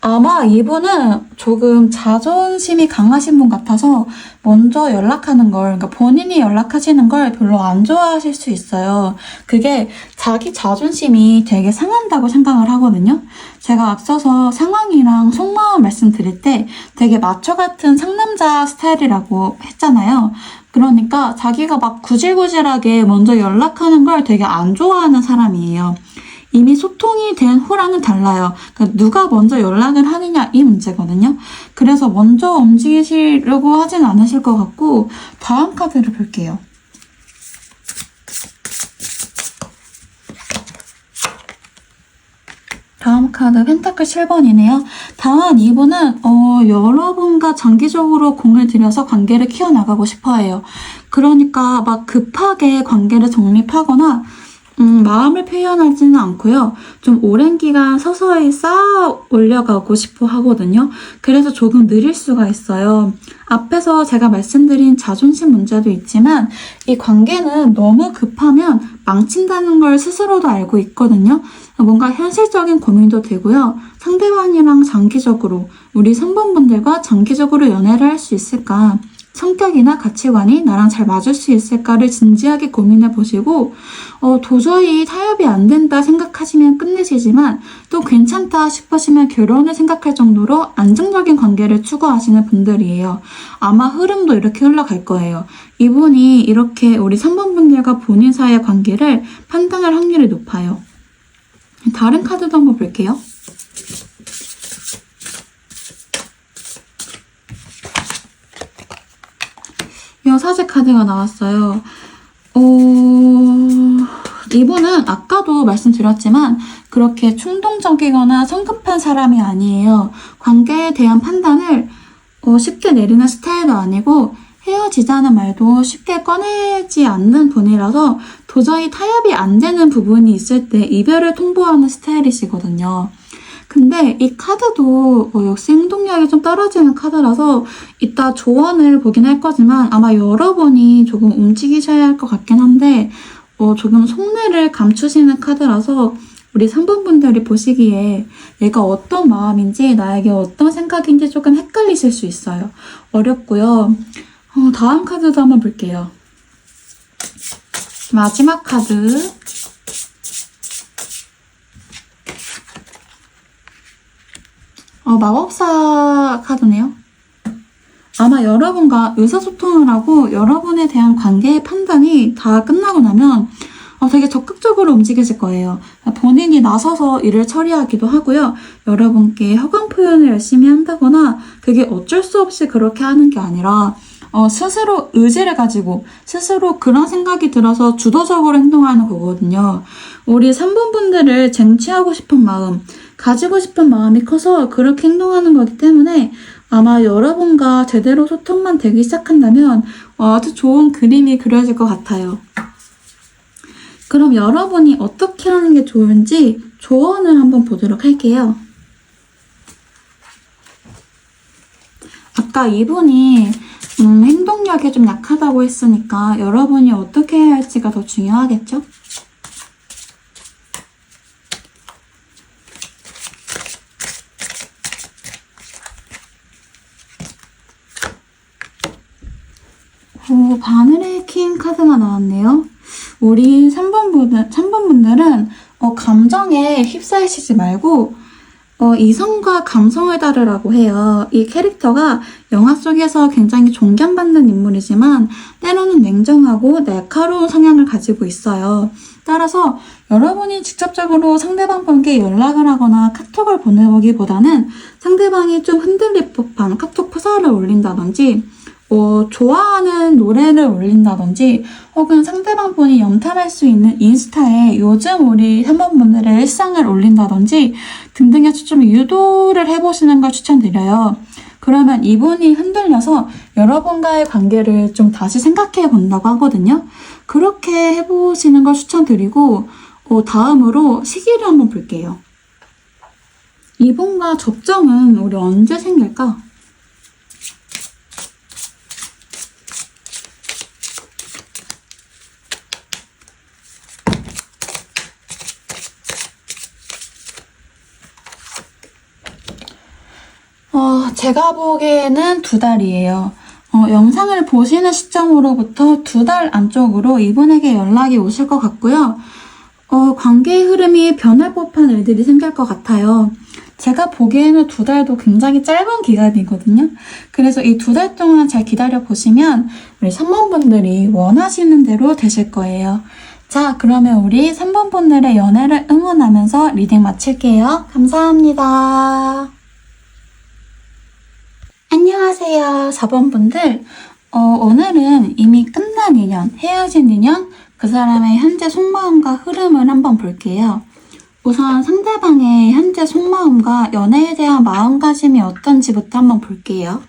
아마 이분은 조금 자존심이 강하신 분 같아서 먼저 연락하는 걸, 그러니까 본인이 연락하시는 걸 별로 안 좋아하실 수 있어요. 그게 자기 자존심이 되게 상한다고 생각을 하거든요. 제가 앞서서 상황이랑 속마음 말씀드릴 때 되게 마초 같은 상남자 스타일이라고 했잖아요. 그러니까 자기가 막 구질구질하게 먼저 연락하는 걸 되게 안 좋아하는 사람이에요. 이미 소통이 된 후랑은 달라요. 그러니까 누가 먼저 연락을 하느냐 이 문제거든요. 그래서 먼저 움직이시려고 하진 않으실 것 같고 다음 카드를 볼게요. 다음 카드 펜타클 7번이네요. 다만 이분은 여러분과 장기적으로 공을 들여서 관계를 키워나가고 싶어해요. 그러니까 막 급하게 관계를 정립하거나 마음을 표현하지는 않고요. 좀 오랜 기간 서서히 쌓아 올려가고 싶어 하거든요. 그래서 조금 느릴 수가 있어요. 앞에서 제가 말씀드린 자존심 문제도 있지만 이 관계는 너무 급하면 망친다는 걸 스스로도 알고 있거든요. 뭔가 현실적인 고민도 되고요. 상대방이랑 장기적으로 우리 선배분들과 장기적으로 연애를 할 수 있을까? 성격이나 가치관이 나랑 잘 맞을 수 있을까를 진지하게 고민해 보시고 도저히 타협이 안 된다 생각하시면 끝내시지만 또 괜찮다 싶으시면 결혼을 생각할 정도로 안정적인 관계를 추구하시는 분들이에요. 아마 흐름도 이렇게 흘러갈 거예요. 이분이 이렇게 우리 3번 분들과 본인 사이의 관계를 판단할 확률이 높아요. 다른 카드도 한번 볼게요. 여사제 카드가 나왔어요. 이분은 아까도 말씀드렸지만 그렇게 충동적이거나 성급한 사람이 아니에요. 관계에 대한 판단을 쉽게 내리는 스타일도 아니고 헤어지자는 말도 쉽게 꺼내지 않는 분이라서 도저히 타협이 안 되는 부분이 있을 때 이별을 통보하는 스타일이시거든요. 근데 이 카드도 역시 행동력이 좀 떨어지는 카드라서 이따 조언을 보긴 할 거지만 아마 여러분이 조금 움직이셔야 할 것 같긴 한데 조금 속내를 감추시는 카드라서 우리 3번 분들이 보시기에 얘가 어떤 마음인지 나에게 어떤 생각인지 조금 헷갈리실 수 있어요. 어렵고요. 다음 카드도 한번 볼게요. 마지막 카드 마법사 카드네요. 아마 여러분과 의사소통을 하고 여러분에 대한 관계의 판단이 다 끝나고 나면 되게 적극적으로 움직이실 거예요. 본인이 나서서 일을 처리하기도 하고요. 여러분께 허강 표현을 열심히 한다거나 그게 어쩔 수 없이 그렇게 하는 게 아니라 스스로 의지를 가지고 스스로 그런 생각이 들어서 주도적으로 행동하는 거거든요. 우리 3번 분들을 쟁취하고 싶은 마음, 가지고 싶은 마음이 커서 그렇게 행동하는 거기 때문에 아마 여러분과 제대로 소통만 되기 시작한다면 아주 좋은 그림이 그려질 것 같아요. 그럼 여러분이 어떻게 하는 게 좋은지 조언을 한번 보도록 할게요. 아까 이분이 행동력이 좀 약하다고 했으니까 여러분이 어떻게 해야 할지가 더 중요하겠죠? 바늘의 킹 카드가 나왔네요. 우리 3번 분들은 감정에 휩싸이시지 말고 이성과 감성을 다루라고 해요. 이 캐릭터가 영화 속에서 굉장히 존경받는 인물이지만 때로는 냉정하고 날카로운 성향을 가지고 있어요. 따라서 여러분이 직접적으로 상대방 분께 연락을 하거나 카톡을 보내보기보다는 상대방이 좀 흔들릴 법한 카톡 프사를 올린다든지 좋아하는 노래를 올린다든지 혹은 상대방 분이 염탐할 수 있는 인스타에 요즘 우리 3번 분들의 일상을 올린다든지 등등 해서 좀 유도를 해보시는 걸 추천드려요. 그러면 이분이 흔들려서 여러분과의 관계를 좀 다시 생각해 본다고 하거든요. 그렇게 해보시는 걸 추천드리고 다음으로 시기를 한번 볼게요. 이분과 접점은 우리 언제 생길까? 제가 보기에는 2달이에요. 영상을 보시는 시점으로부터 2달 안쪽으로 이분에게 연락이 오실 것 같고요. 관계의 흐름이 변할 법한 일들이 생길 것 같아요. 제가 보기에는 2달도 굉장히 짧은 기간이거든요. 그래서 이 2달 동안 잘 기다려보시면 우리 3번 분들이 원하시는 대로 되실 거예요. 자, 그러면 우리 3번 분들의 연애를 응원하면서 리딩 마칠게요. 감사합니다. 안녕하세요, 4번 분들. 오늘은 이미 끝난 인연, 헤어진 인연, 그 사람의 현재 속마음과 흐름을 한번 볼게요. 우선 상대방의 현재 속마음과 연애에 대한 마음가짐이 어떤지부터 한번 볼게요.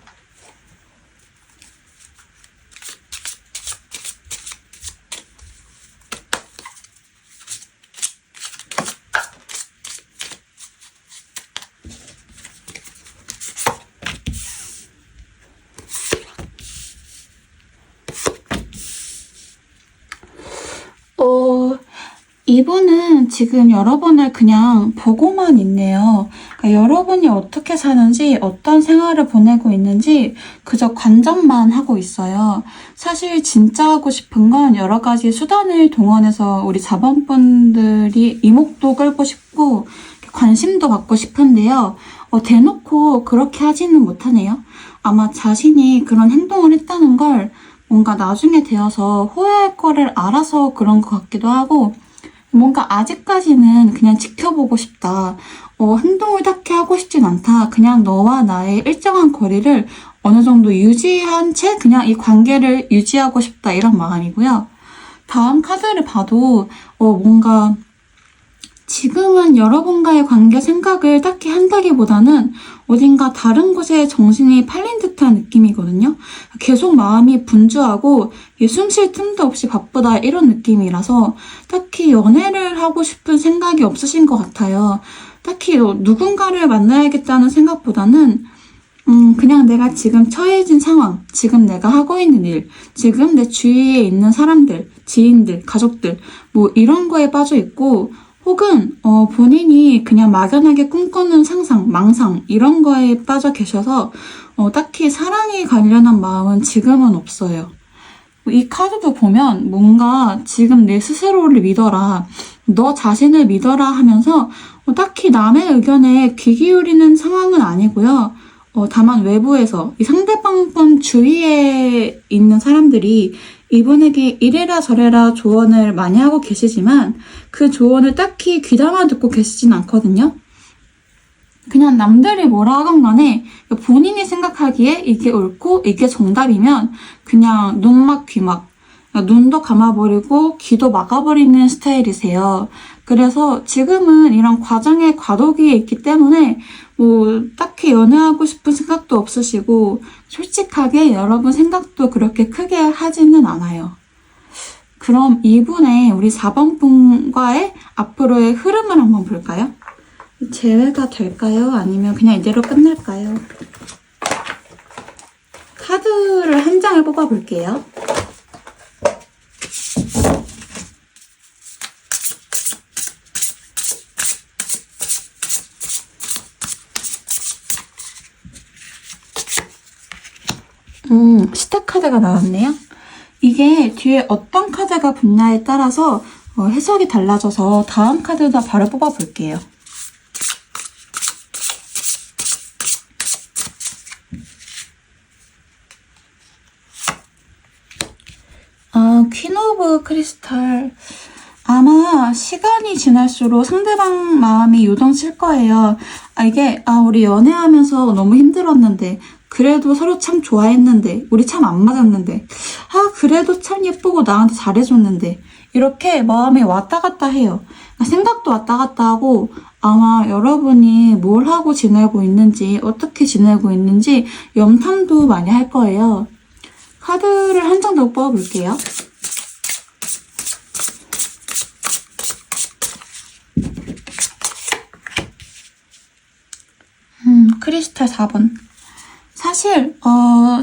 이분은 지금 여러분을 그냥 보고만 있네요. 그러니까 여러분이 어떻게 사는지, 어떤 생활을 보내고 있는지 그저 관전만 하고 있어요. 사실 진짜 하고 싶은 건 여러 가지 수단을 동원해서 우리 4번 분들이 이목도 끌고 싶고 관심도 받고 싶은데요. 대놓고 그렇게 하지는 못하네요. 아마 자신이 그런 행동을 했다는 걸 뭔가 나중에 되어서 후회할 거를 알아서 그런 것 같기도 하고 뭔가 아직까지는 그냥 지켜보고 싶다. 행동을 딱히 하고 싶진 않다. 그냥 너와 나의 일정한 거리를 어느 정도 유지한 채 그냥 이 관계를 유지하고 싶다. 이런 마음이고요. 다음 카드를 봐도 뭔가 지금은 여러분과의 관계 생각을 딱히 한다기보다는 어딘가 다른 곳에 정신이 팔린 듯한 느낌이거든요. 계속 마음이 분주하고 숨 쉴 틈도 없이 바쁘다 이런 느낌이라서 딱히 연애를 하고 싶은 생각이 없으신 것 같아요. 딱히 누군가를 만나야겠다는 생각보다는 그냥 내가 지금 처해진 상황, 지금 내가 하고 있는 일, 지금 내 주위에 있는 사람들, 지인들, 가족들 뭐 이런 거에 빠져 있고 혹은 본인이 그냥 막연하게 꿈꾸는 상상, 망상 이런 거에 빠져 계셔서 딱히 사랑에 관련한 마음은 지금은 없어요. 이 카드도 보면 뭔가 지금 내 스스로를 믿어라, 너 자신을 믿어라 하면서 딱히 남의 의견에 귀 기울이는 상황은 아니고요. 다만 외부에서 이 상대방 분 주위에 있는 사람들이 이분에게 이래라 저래라 조언을 많이 하고 계시지만 그 조언을 딱히 귀담아 듣고 계시진 않거든요. 그냥 남들이 뭐라 하건 간에 본인이 생각하기에 이게 옳고 이게 정답이면 그냥 눈막 귀막, 눈도 감아버리고 귀도 막아버리는 스타일이세요. 그래서 지금은 이런 과정의 과도기에 있기 때문에 딱히 연애하고 싶은 생각도 없으시고 솔직하게 여러분 생각도 그렇게 크게 하지는 않아요. 그럼 이분의 우리 4번 분과의 앞으로의 흐름을 한번 볼까요? 제외가 될까요? 아니면 그냥 이대로 끝날까요? 카드를 한 장을 뽑아볼게요. 스택 카드가 나왔네요. 이게 뒤에 어떤 카드가 붙냐에 따라서 해석이 달라져서 다음 카드도 바로 뽑아볼게요. 퀸 오브 크리스탈. 아마 시간이 지날수록 상대방 마음이 요동칠 거예요. 우리 연애하면서 너무 힘들었는데, 그래도 서로 참 좋아했는데, 우리 참 안 맞았는데, 그래도 참 예쁘고 나한테 잘해줬는데, 이렇게 마음이 왔다 갔다 해요. 생각도 왔다 갔다 하고, 아마 여러분이 뭘 하고 지내고 있는지, 어떻게 지내고 있는지 염탐도 많이 할 거예요. 카드를 한 장 더 뽑아볼게요. 크리스탈 4번. 사실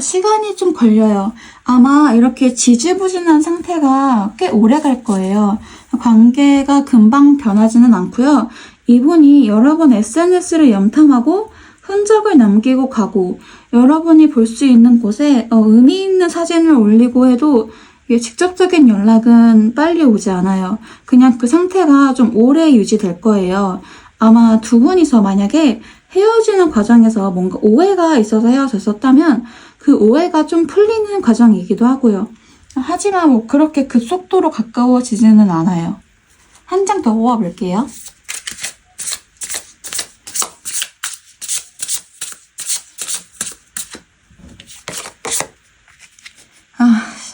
시간이 좀 걸려요. 아마 이렇게 지지부진한 상태가 꽤 오래 갈 거예요. 관계가 금방 변하지는 않고요. 이분이 여러 번 SNS를 염탐하고 흔적을 남기고 가고 여러분이 볼 수 있는 곳에 의미 있는 사진을 올리고 해도 직접적인 연락은 빨리 오지 않아요. 그냥 그 상태가 좀 오래 유지될 거예요. 아마 두 분이서 만약에 헤어지는 과정에서 뭔가 오해가 있어서 헤어졌었다면 그 오해가 좀 풀리는 과정이기도 하고요. 하지만 그렇게 급속도로 가까워지지는 않아요. 한 장 더 뽑아볼게요.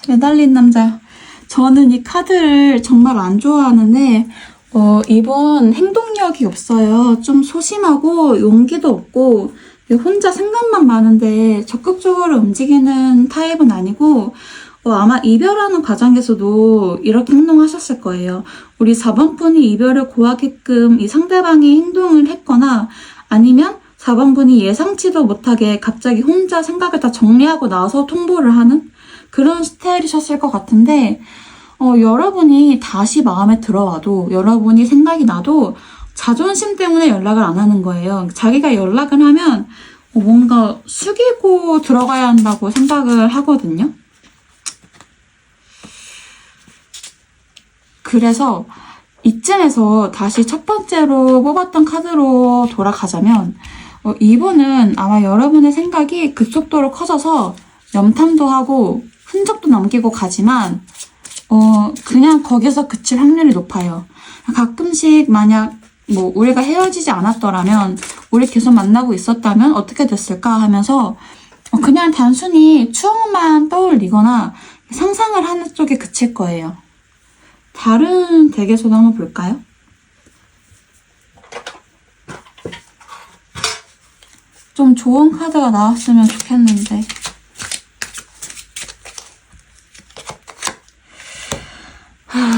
매달린 남자. 저는 이 카드를 정말 안 좋아하는데 이번 행동력이 없어요. 좀 소심하고 용기도 없고 혼자 생각만 많은데 적극적으로 움직이는 타입은 아니고 아마 이별하는 과정에서도 이렇게 행동하셨을 거예요. 우리 4번 분이 이별을 고하게끔 이 상대방이 행동을 했거나 아니면 4번 분이 예상치도 못하게 갑자기 혼자 생각을 다 정리하고 나서 통보를 하는 그런 스타일이셨을 것 같은데 여러분이 다시 마음에 들어와도 여러분이 생각이 나도 자존심 때문에 연락을 안 하는 거예요. 자기가 연락을 하면 뭔가 숙이고 들어가야 한다고 생각을 하거든요. 그래서 이쯤에서 다시 첫 번째로 뽑았던 카드로 돌아가자면 이분은 아마 여러분의 생각이 급속도로 커져서 염탐도 하고 흔적도 남기고 가지만 그냥 거기서 그칠 확률이 높아요. 가끔씩 만약 우리가 헤어지지 않았더라면 우리 계속 만나고 있었다면 어떻게 됐을까 하면서 그냥 단순히 추억만 떠올리거나 상상을 하는 쪽에 그칠 거예요. 다른 덱에서도 한번 볼까요? 좀 좋은 카드가 나왔으면 좋겠는데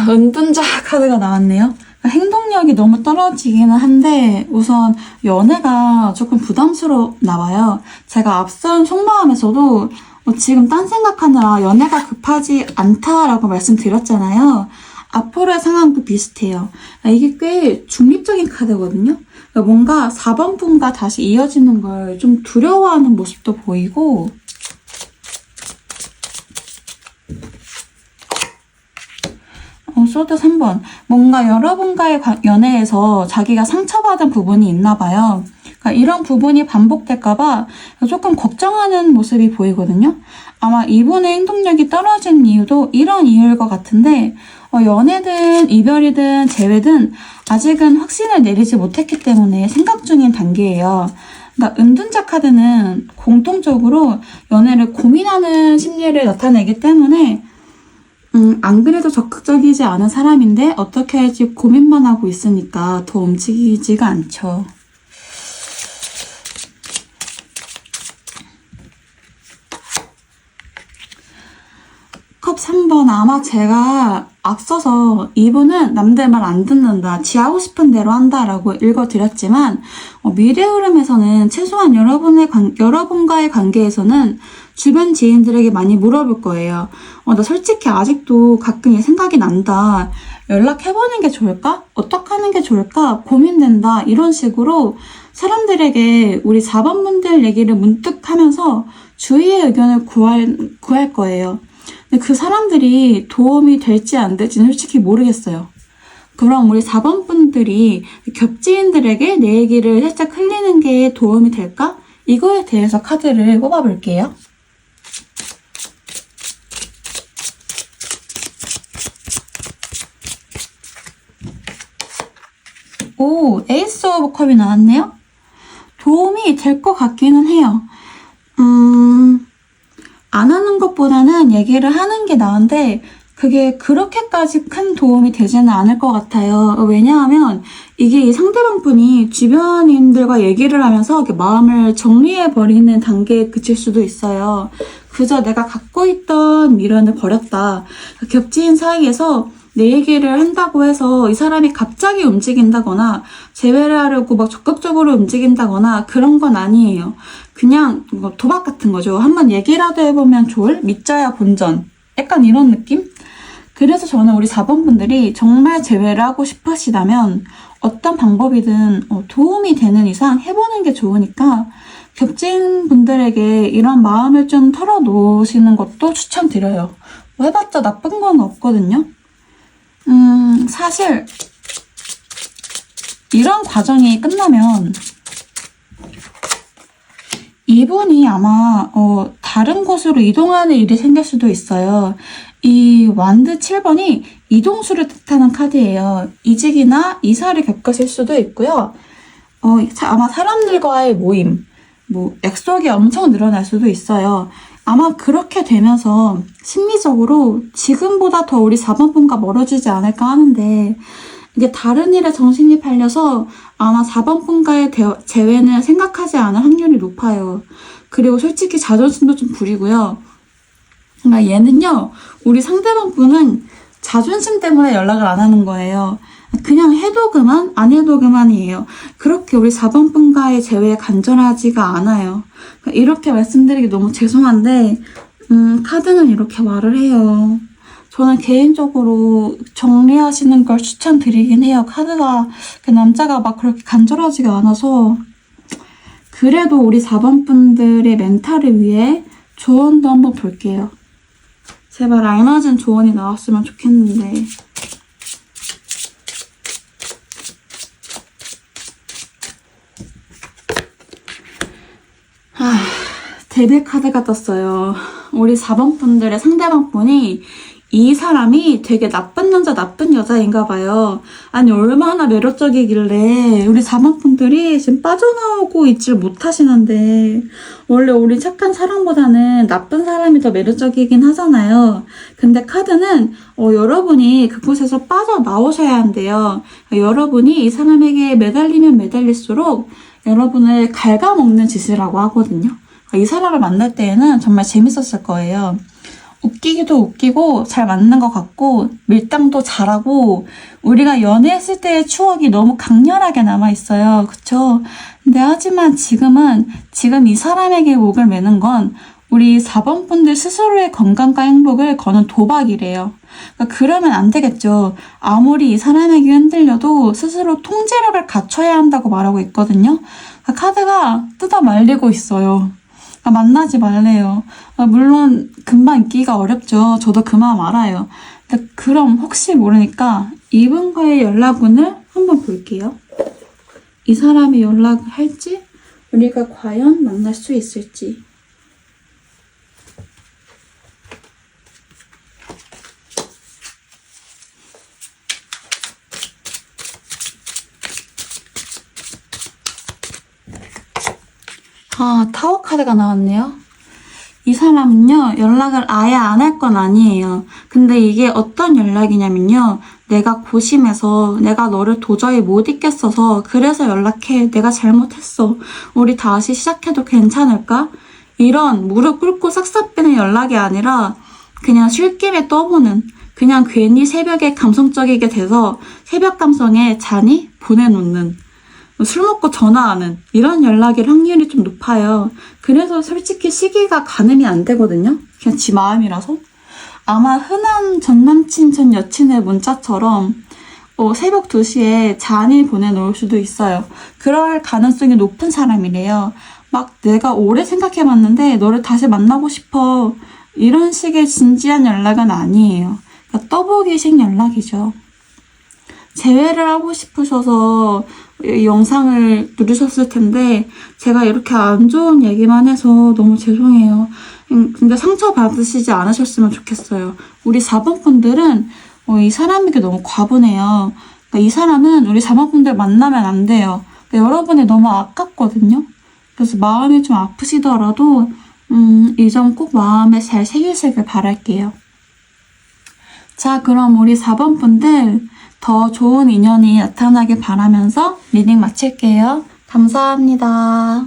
은둔자 카드가 나왔네요. 행동력이 너무 떨어지기는 한데 우선 연애가 조금 부담스럽나 봐요. 제가 앞선 속마음에서도 지금 딴 생각하느라 연애가 급하지 않다라고 말씀드렸잖아요. 앞으로의 상황도 비슷해요. 이게 꽤 중립적인 카드거든요. 뭔가 4번 분과 다시 이어지는 걸 좀 두려워하는 모습도 보이고 소드 3번. 뭔가 여러분과의 연애에서 자기가 상처받은 부분이 있나 봐요. 그러니까 이런 부분이 반복될까봐 조금 걱정하는 모습이 보이거든요. 아마 이분의 행동력이 떨어진 이유도 이런 이유일 것 같은데, 연애든 이별이든 재회든 아직은 확신을 내리지 못했기 때문에 생각 중인 단계예요. 그러니까 은둔자 카드는 공통적으로 연애를 고민하는 심리를 나타내기 때문에 안 그래도 적극적이지 않은 사람인데 어떻게 할지 고민만 하고 있으니까 더 움직이지가 않죠. 컵 3번. 아마 제가 앞서서 이분은 남들 말 안 듣는다, 지 하고 싶은 대로 한다라고 읽어드렸지만 미래 흐름에서는 최소한 여러분과의 관계에서는 주변 지인들에게 많이 물어볼 거예요. 나 솔직히 아직도 가끔 생각이 난다. 연락해보는 게 좋을까? 어떻게 하는 게 좋을까? 고민된다. 이런 식으로 사람들에게 우리 4번 분들 얘기를 문득 하면서 주위의 의견을 구할 거예요. 근데 그 사람들이 도움이 될지 안 될지는 솔직히 모르겠어요. 그럼 우리 4번 분들이 겹지인들에게 내 얘기를 살짝 흘리는 게 도움이 될까? 이거에 대해서 카드를 뽑아볼게요. 오, 에이스 오브 컵이 나왔네요? 도움이 될 것 같기는 해요. 안 하는 것보다는 얘기를 하는 게 나은데 그게 그렇게까지 큰 도움이 되지는 않을 것 같아요. 왜냐하면 이게 이 상대방 분이 주변인들과 얘기를 하면서 이렇게 마음을 정리해버리는 단계에 그칠 수도 있어요. 그저 내가 갖고 있던 미련을 버렸다. 겹치인 사이에서 내 얘기를 한다고 해서 이 사람이 갑자기 움직인다거나 재회를 하려고 막 적극적으로 움직인다거나 그런 건 아니에요. 그냥 도박 같은 거죠. 한번 얘기라도 해보면 좋을? 믿져야 본전. 약간 이런 느낌? 그래서 저는 우리 4번 분들이 정말 재회를 하고 싶으시다면 어떤 방법이든 도움이 되는 이상 해보는 게 좋으니까 겹친 분들에게 이런 마음을 좀 털어놓으시는 것도 추천드려요. 해봤자 나쁜 건 없거든요. 사실 이런 과정이 끝나면 이분이 아마 다른 곳으로 이동하는 일이 생길 수도 있어요. 이 완드 7번이 이동수를 뜻하는 카드예요. 이직이나 이사를 겪으실 수도 있고요. 아마 사람들과의 모임, 약속이 엄청 늘어날 수도 있어요. 아마 그렇게 되면서 심리적으로 지금보다 더 우리 4번 분과 멀어지지 않을까 하는데 이게 다른 일에 정신이 팔려서 아마 4번 분과의 재회는 생각하지 않을 확률이 높아요. 그리고 솔직히 자존심도 좀 부리고요. 그러니까 얘는요, 우리 상대방 분은 자존심 때문에 연락을 안 하는 거예요. 그냥 해도 그만, 안 해도 그만이에요. 그렇게 우리 4번 분과의 재회에 간절하지가 않아요. 그러니까 이렇게 말씀드리기 너무 죄송한데 카드는 이렇게 말을 해요. 저는 개인적으로 정리하시는 걸 추천드리긴 해요. 카드가 남자가 막 그렇게 간절하지가 않아서. 그래도 우리 4번 분들의 멘탈을 위해 조언도 한번 볼게요. 제발 알맞은 조언이 나왔으면 좋겠는데. 데빌 카드가 떴어요. 우리 4번 분들의 상대방 분이 이 사람이 되게 나쁜 남자, 나쁜 여자인가 봐요. 아니, 얼마나 매력적이길래 우리 4번 분들이 지금 빠져나오고 있질 못하시는데, 원래 우리 착한 사람보다는 나쁜 사람이 더 매력적이긴 하잖아요. 근데 카드는 여러분이 그곳에서 빠져나오셔야 한대요. 여러분이 이 사람에게 매달리면 매달릴수록 여러분을 갉아먹는 짓이라고 하거든요. 이 사람을 만날 때에는 정말 재밌었을 거예요. 웃기기도 웃기고 잘 맞는 것 같고 밀당도 잘하고 우리가 연애했을 때의 추억이 너무 강렬하게 남아있어요. 그쵸? 근데 하지만 지금 이 사람에게 목을 매는 건 우리 4번 분들 스스로의 건강과 행복을 거는 도박이래요. 그러면 안 되겠죠. 아무리 이 사람에게 흔들려도 스스로 통제력을 갖춰야 한다고 말하고 있거든요. 카드가 뜯어 말리고 있어요. 만나지 말래요. 물론 금방 잊기가 어렵죠. 저도 그 마음 알아요. 그럼 혹시 모르니까 이분과의 연락운을 한번 볼게요. 이 사람이 연락을 할지, 우리가 과연 만날 수 있을지. 타워 카드가 나왔네요. 이 사람은요, 연락을 아예 안 할 건 아니에요. 근데 이게 어떤 연락이냐면요, 내가 고심해서 내가 너를 도저히 못 잊겠어서 그래서 연락해. 내가 잘못했어. 우리 다시 시작해도 괜찮을까? 이런 무릎 꿇고 싹싹 비는 연락이 아니라 그냥 술김에 떠보는, 그냥 괜히 새벽에 감성적이게 돼서 새벽 감성에 잔이 보내놓는, 술 먹고 전화하는 이런 연락일 확률이 좀 높아요. 그래서 솔직히 시기가 가늠이 안 되거든요. 그냥 지 마음이라서. 아마 흔한 전 남친, 전 여친의 문자처럼 새벽 2시에 잔이 보내놓을 수도 있어요. 그럴 가능성이 높은 사람이래요. 막 내가 오래 생각해봤는데 너를 다시 만나고 싶어. 이런 식의 진지한 연락은 아니에요. 그러니까 떠보기식 연락이죠. 재회를 하고 싶으셔서 이 영상을 누르셨을 텐데 제가 이렇게 안 좋은 얘기만 해서 너무 죄송해요. 근데 상처 받으시지 않으셨으면 좋겠어요. 우리 4번 분들은 이 사람에게 너무 과분해요. 그러니까 이 사람은 우리 4번 분들 만나면 안 돼요. 그러니까 여러분이 너무 아깝거든요. 그래서 마음이 좀 아프시더라도 이 점 꼭 마음에 잘 새기시길 바랄게요. 자, 그럼 우리 4번 분들 더 좋은 인연이 나타나길 바라면서 리딩 마칠게요. 감사합니다.